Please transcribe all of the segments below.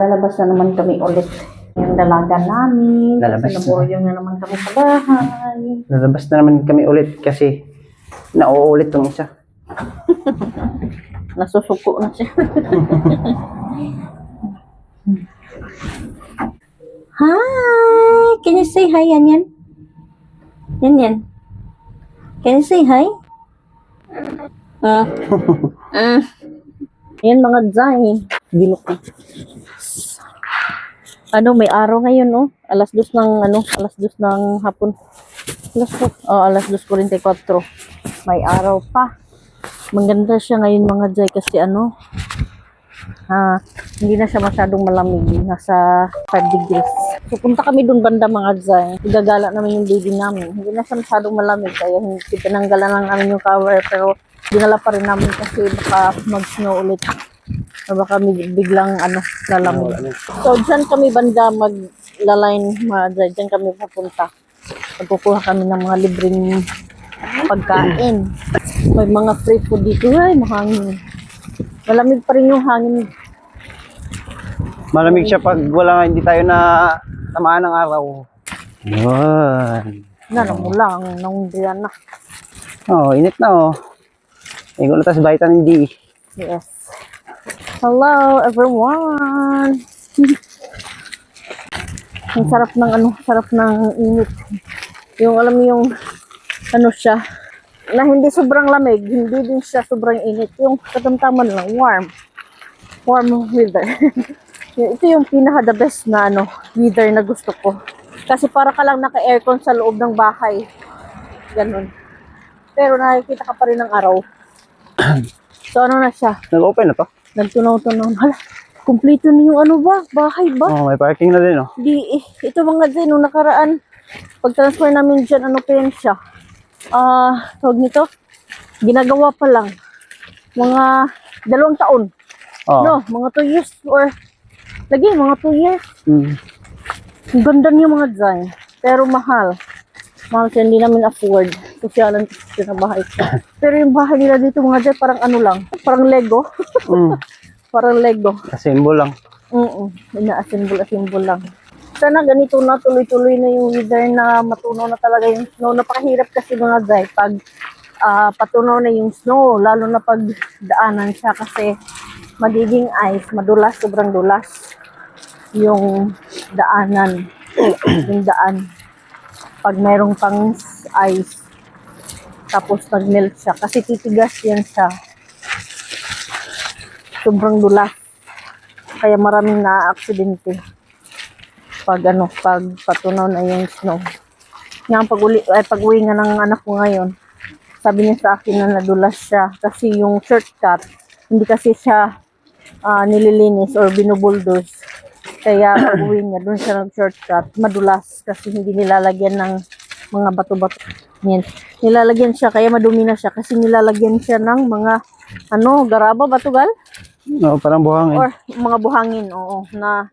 Lalabas na naman kami ulit. Yung dalaga namin. Lalabas Naburyong na naman kami sa bahay. Lalabas na naman kami ulit kasi nauulit tong isa. Nasusuko na siya. Hi! Can you say hi, Yan Yan? Yan Yan? Can you say hi? Yan mga Zay. Bilok na. May araw ngayon, oh. Alas 2 ng hapon. Alas 2:44. May araw pa. Maganda siya ngayon mga Zay kasi hindi na siya masyadong malamig. Nasa 5 degrees. So, punta kami dun banda mga Zay. Igagala namin yung baby namin. Hindi na siya masyadong malamig. Kaya hindi tinanggalan lang namin yung cover. Pero dinala pa rin namin kasi baka mag-snow ulit. O baka biglang lalamig. So, dyan kami banda maglaline mga Zay. Dyan kami papunta. Magkukuha kami ng mga libreng pagkain. May mga free food dito. Ay, mahangin. Malamig pa rin yung hangin. Malamig siya pag hindi tayo na tamaan ng araw. Yun. Mo lang. Naundriyan na. Init na Igo na tayo sa vitamin D. Yes. Hello, everyone. Ang sarap ng init. Yung alam mo yung siya, na hindi sobrang lamig, hindi din siya sobrang init. Yung katamtaman lang, warm weather. Ito yung pinaka the best na weather na gusto ko. Kasi para ka lang naka-aircon sa loob ng bahay. Ganun. Pero nakikita ka pa rin ng araw. So na siya? Nag-open na to? Nagtunaw-tunaw. Hala, kumpleto na yung bahay ba? May parking na din Ito mga din, nung nakaraan, pag-transfer namin dyan, pa yan siya? Tawag nito, ginagawa pa lang. Mga 2 taon. Mga 2 years or, mga 2 years. Ang ganda niyo mga dyan. Pero mahal. Mahal siya, hindi namin afford. Sosyalan kasi na bahay siya. Pero yung bahay nila dito mga dyan, parang lang. Parang Lego. Parang Lego. Assemble lang. Ina-assemble lang. Sana ganito na, tuloy-tuloy na yung weather na matunaw na talaga yung snow. Napakahirap kasi mga Zay pag patunaw na yung snow, lalo na pag daanan siya kasi magiging ice, madulas, sobrang dulas yung daanan, yung daan. Pag mayroong pang ice, tapos nag-melt siya kasi titigas yan siya. Sobrang dulas. Kaya maraming na-aksidente pag patunaw na yung snow. Pag-uwi nga ng anak ko ngayon, sabi niya sa akin na nadulas siya kasi yung shortcut, hindi kasi siya nililinis or binubulldoze. Kaya pag-uwi niya, doon siya nag-shortcut, madulas kasi hindi nilalagyan ng mga bato-bato. Yan. Nilalagyan siya, kaya madumi na siya kasi nilalagyan siya ng mga garaba, batugal? Parang buhangin. Or mga buhangin, na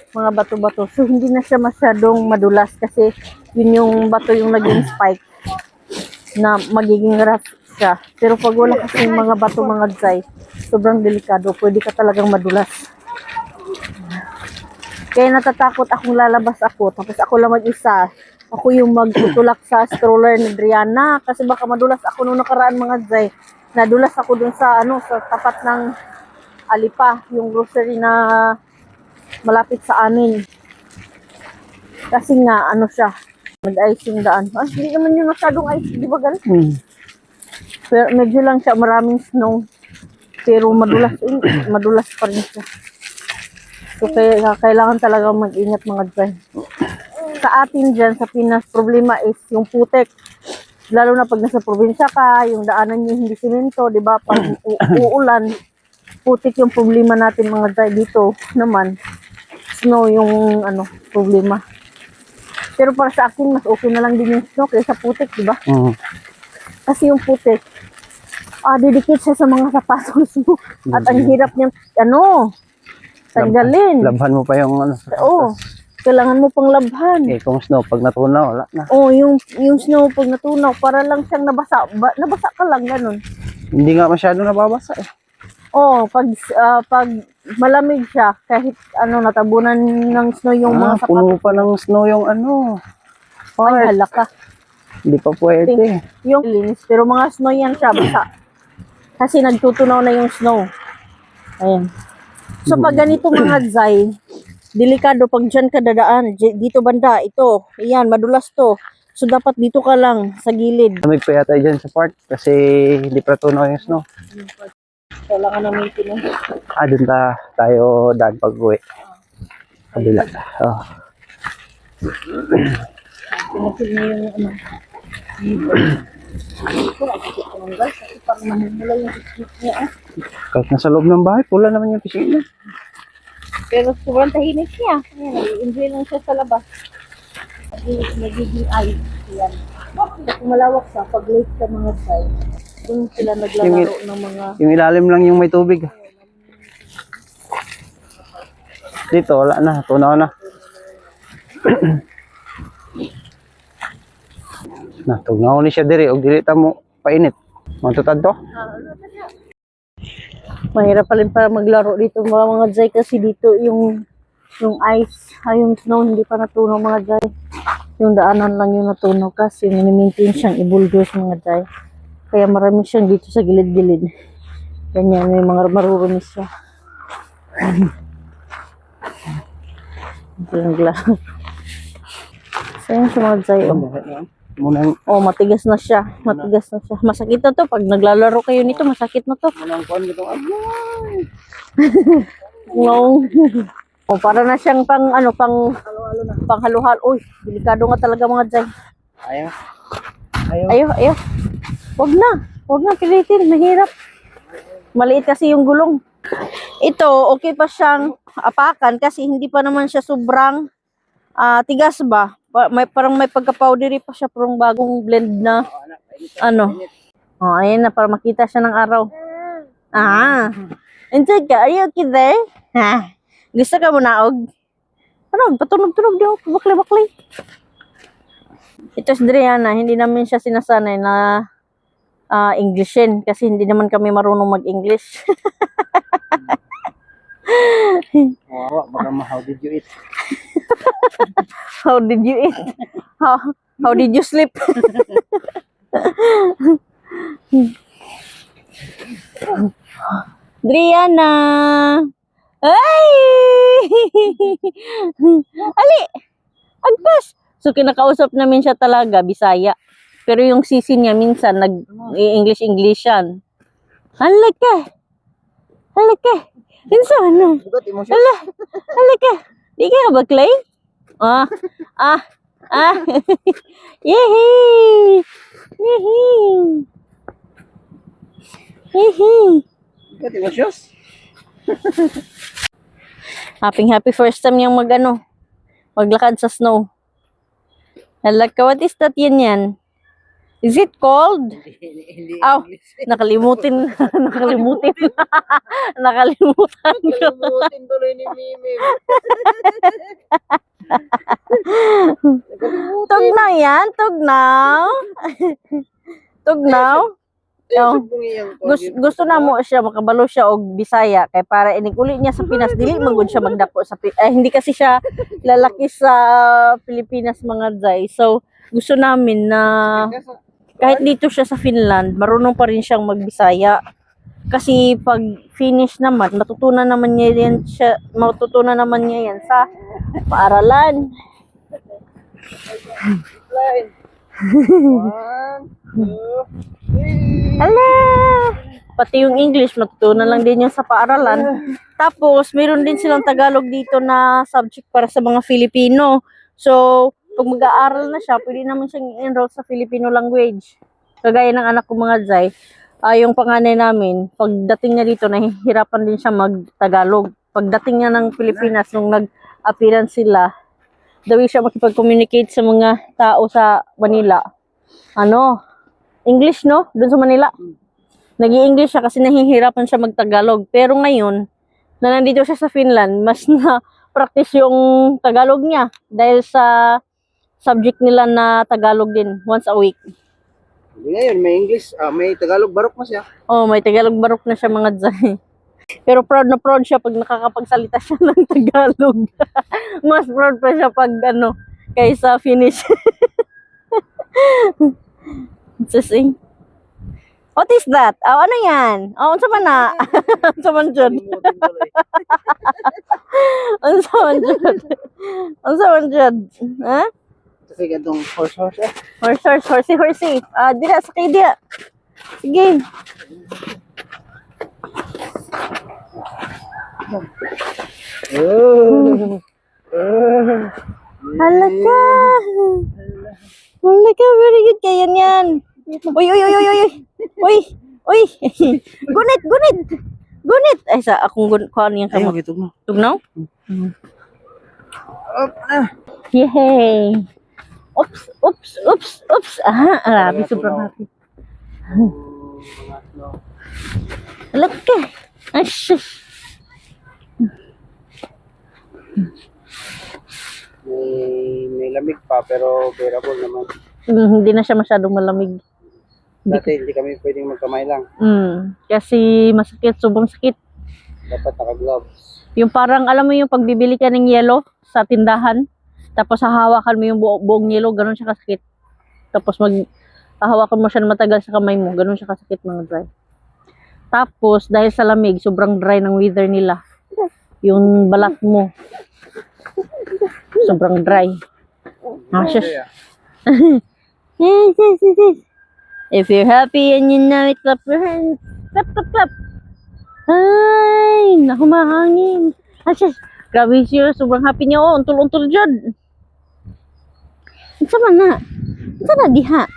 mga bato-bato. So, hindi na siya masyadong madulas kasi yun yung bato yung naging spike na magiging rough siya. Pero pag wala kasi mga bato, mga Zay, sobrang delikado. Pwede ka talagang madulas. Kaya natatakot akong lalabas ako. Tapos ako lang mag-isa. Ako yung magtutulak sa stroller ni Driana. Kasi baka madulas ako nung nakaraan mga Zay. Nadulas ako dun sa sa tapat ng Alipa, yung grocery na malapit sa amin. Kasi nga, siya, nag-ice yung daan. Hindi naman yung masyadong ice, di ba galit? Pero medyo lang siya, maraming snow. Pero madulas pa rin siya. So, kailangan talaga mag-ingat mga dyan. Sa atin dyan, sa Pinas, problema is yung putek. Lalo na pag nasa probinsya ka, yung daanan yung hindi simento, di ba? Pag uulan, putik yung problema natin mga Zay. Dito naman, snow yung problema. Pero para sa akin, mas okay na lang din yung snow kaysa putik, di ba? Kasi yung putik, didikit siya sa mga sapatos mo. At ang hirap niyang, tanggalin. Labhan mo pa yung kailangan mo pang labhan. Kung snow, pag natunaw, wala na. Yung snow pag natunaw, para lang siyang nabasa. Nabasa ka lang, ganun. Hindi nga masyado nababasa pag malamig siya kahit ano natabunan ng snow yung mga sapatos. Puno pa ng snow yung ano. Ay, hala ka. Hindi pa pwede. Yung linis. Pero mga snow yan siya. Basta. Kasi nagtutunaw na yung snow. Ayan. So pag ganito mga Zay, delikado pag dyan ka dadaan. Dito banda, ito. Ayan, madulas to. So dapat dito ka lang sa gilid. Lamig pa yata dyan sa park kasi hindi pa tunaw yung snow. Kailangan na maintenance. Doon tayo daan pag uwi. Kabila. Oh. Pinapil na yung ano. Ito, guys. Kasi parang namumula yung pisnit niya. Kahit nasa loob ng bahay, pula naman yung pisngi. Pero sobrang tahimik niya. Ayan, nag-enjoy lang siya sa labas. Nagiging ayos. Ayan. Kasi malawak siya. Pag late ka mga Zay, doon sila naglalaro ng mga... Yung ilalim lang yung may tubig. Dito, wala na. Tunaw na. Tunaw ni siya diri. O dili mo painit. Matutad to? Mahirap pa rin para maglaro dito mga Zay kasi dito yung ice, yung snow hindi pa natunaw mga Zay. Yung daanan lang yung natunaw kasi minimaintain siyang i-bulldoze mga Zay. Kaya marami siyang dito sa gilid-gilid. Ganyan, may mga marurumi siya. Ito yung glass. So yun siya mga Zay. Oh, matigas na siya. Matigas na siya. Masakit na to. Pag naglalaro kayo nito, masakit na to. Wow. Oh, para na siyang pang halo-halo. Uy, delikado nga talaga mga Zay. Ayaw. Wag na pilitin, mahirap. Maliit kasi yung gulong. Ito, okay pa siyang apakan kasi hindi pa naman siya sobrang tigas ba. Parang may pagka-powdery pa siya, parang bagong blend na ano. Oh, ayan na para makita siya ng araw. Enjoy ka? Are you okay there? Gusto ka mo naog? Ano, patunog-tunog di ako, bakli-bakli. Ito si Driana, hindi namin siya sinasanay na Englishin kasi hindi naman kami marunong mag-English. How did you eat? How did you eat? How did you sleep? Driana! Ay! Ali! Agpas! So, kinakausap namin siya talaga, Bisaya. Pero yung sisi niya minsan, nag-English yan. Halika! Insa ano? Halika! Di ka ba, Clay? Yehey! Happy first time niyang maglakad sa snow. Halika, what is that yan? Is it cold? Nakalimutan. Nakalimutan tuloy ni Mimi. Tugnaw yan? Tugnaw? Gusto na mo siya, makabalo siya og Bisaya. Kaya para iniguli niya sa Pinas, dili magod siya magdako sa hindi kasi siya lalaki sa Pilipinas mga Zay. So, gusto namin na kahit dito siya sa Finland, marunong pa rin siyang magbisaya. Kasi pag finish naman, matutunan naman niya yan sa paaralan. 1, 2, 3. Ala! Pati yung English, matutunan lang din yan sa paaralan. Tapos, mayroon din silang Tagalog dito na subject para sa mga Filipino. So, pag mag-aaral na siya, pwede naman siyang enroll sa Filipino language. Kagaya ng anak ko mga Zay, yung panganay namin, pagdating niya dito, nahihirapan din siya mag-Tagalog. Pagdating niya ng Pilipinas, nung nag-appearance sila, daw siya makipag-communicate sa mga tao sa Manila. English, no? Doon sa Manila. Nag-i-English siya kasi nahihirapan siya mag-Tagalog. Pero ngayon, na nandito siya sa Finland, mas na-practice yung Tagalog niya dahil sa subject nila na Tagalog din, once a week. Hindi ngayon, may English, may Tagalog barok na siya. Oh, may Tagalog barok na siya mga Zay. Pero proud na proud siya pag nakakapagsalita siya ng Tagalog. Mas proud pa siya pag ano, kaysa finish. Sising. What is that? Oh, ano yan? Oh, unsa man na? Unsa man jud? Unsa man jud? Unsa man jud? Ha? Kasi ganitong horse eh. Horsey. Ah, dira sakay dia. Sige. Halaka. Halaka, very good kaya yan. Uy. Uy. Gunit. Ay, sa akong kuhan yan Ayaw, kamo. gitog na. Tugnaw? Up na. Yay. Oops. Aha, grabe, sobrang happy. Halaka. Ay, shush. May lamig pa pero bearable naman. Hindi na siya masyadong malamig. Dati hindi kami pwedeng magkamay lang. Kasi masakit, sobrang sakit. Dapat naka-gloves. Yung parang, alam mo yung pagbibili ka ng yelo sa tindahan, tapos hahawakan mo yung buong yelo, ganun siya kasakit. Tapos hahawakan mo siya na matagal sa kamay mo, ganun siya kasakit mga dry. Tapos, dahil sa lamig, sobrang dry ng weather nila. Yung balat mo, sobrang dry. Shush. Yes. If you're happy and you know it, clap your hands. Clap. Ay, humahangin. Shush. Grabe siya, sobrang happy niya. Oh, untol dyan. Sama na. Sana diha.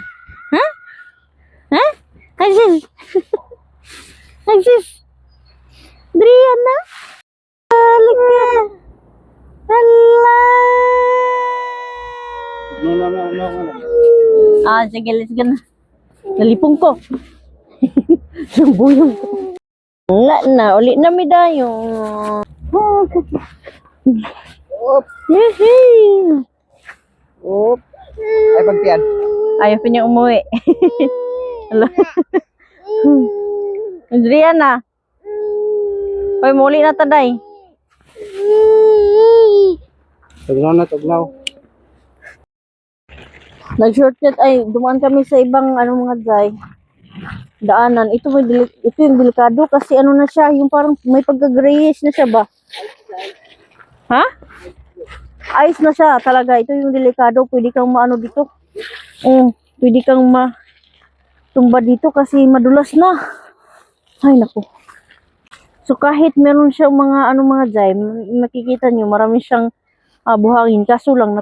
Ha? Ay, sis. Driana. Halika. Hala. No. Sige, let's go na. Nalipong ko. Sumbuyong ko. Na, uli na mi dayo. Op. Yehey. Op. Ay, pagtiyan. Ayaw pa niya umuwi. Hello. Adriana. Hoy, muli na taday. Tugnaw. Nag-shortcut ay dumaan kami sa ibang mga daanan. Ito yung delikado kasi ano na siya, yung parang may pagka-grayish na siya ba? Ha? Ice na siya talaga. Ito yung delikado. Pwede kang maano dito. Pwede kang tumba dito kasi madulas na. Ay, naku. So, kahit meron siyang mga jay, makikita nyo, marami siyang buhangin. Kaso lang,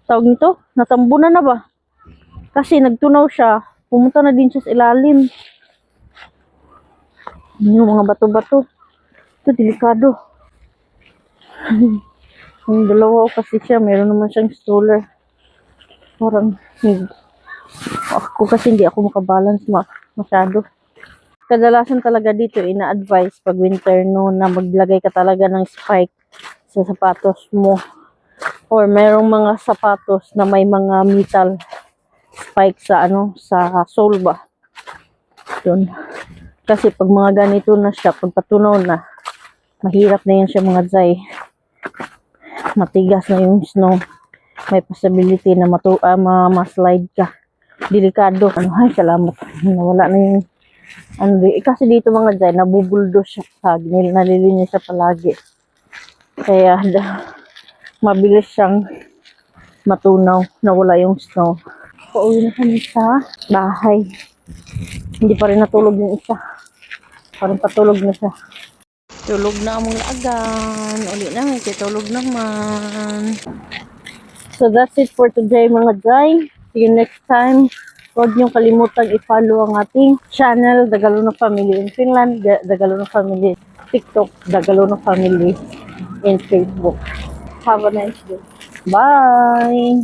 tawag nito, natambunan na ba? Kasi nagtunaw siya, pumunta na din siya sa ilalim. Yung mga bato-bato. Ito, delikado. Yung dalawa kasi siya, meron naman siyang stroller. Parang, ako kasi hindi ako makabalance masyado. Kadalasan talaga dito, ina-advise pag winter na maglagay ka talaga ng spike sa sapatos mo. Or merong mga sapatos na may mga metal spike sa sole ba. Doon. Kasi pag mga ganito na siya, pag patunaw na, mahirap na yan siya mga jay. Matigas na yung snow. May possibility na ma-slide ka. Delikado. Ay, salamat. Nawala na yung kasi dito mga jay, nabubuldo siya. Nalilinis siya palagi. Kaya, mabilis siyang matunaw. Nawala yung snow. Pauwi na kami sa bahay. Hindi pa rin natulog yung isa. Parang patulog na siya. Tulog na among laagan. Uli na, may tulog naman. So that's it for today mga jay. See you next time. Huwag niyong kalimutang i-follow ang ating channel, Dagaluna Family in Finland, Dagaluna Family TikTok, Dagaluna Family in Facebook. Have a nice day. Bye!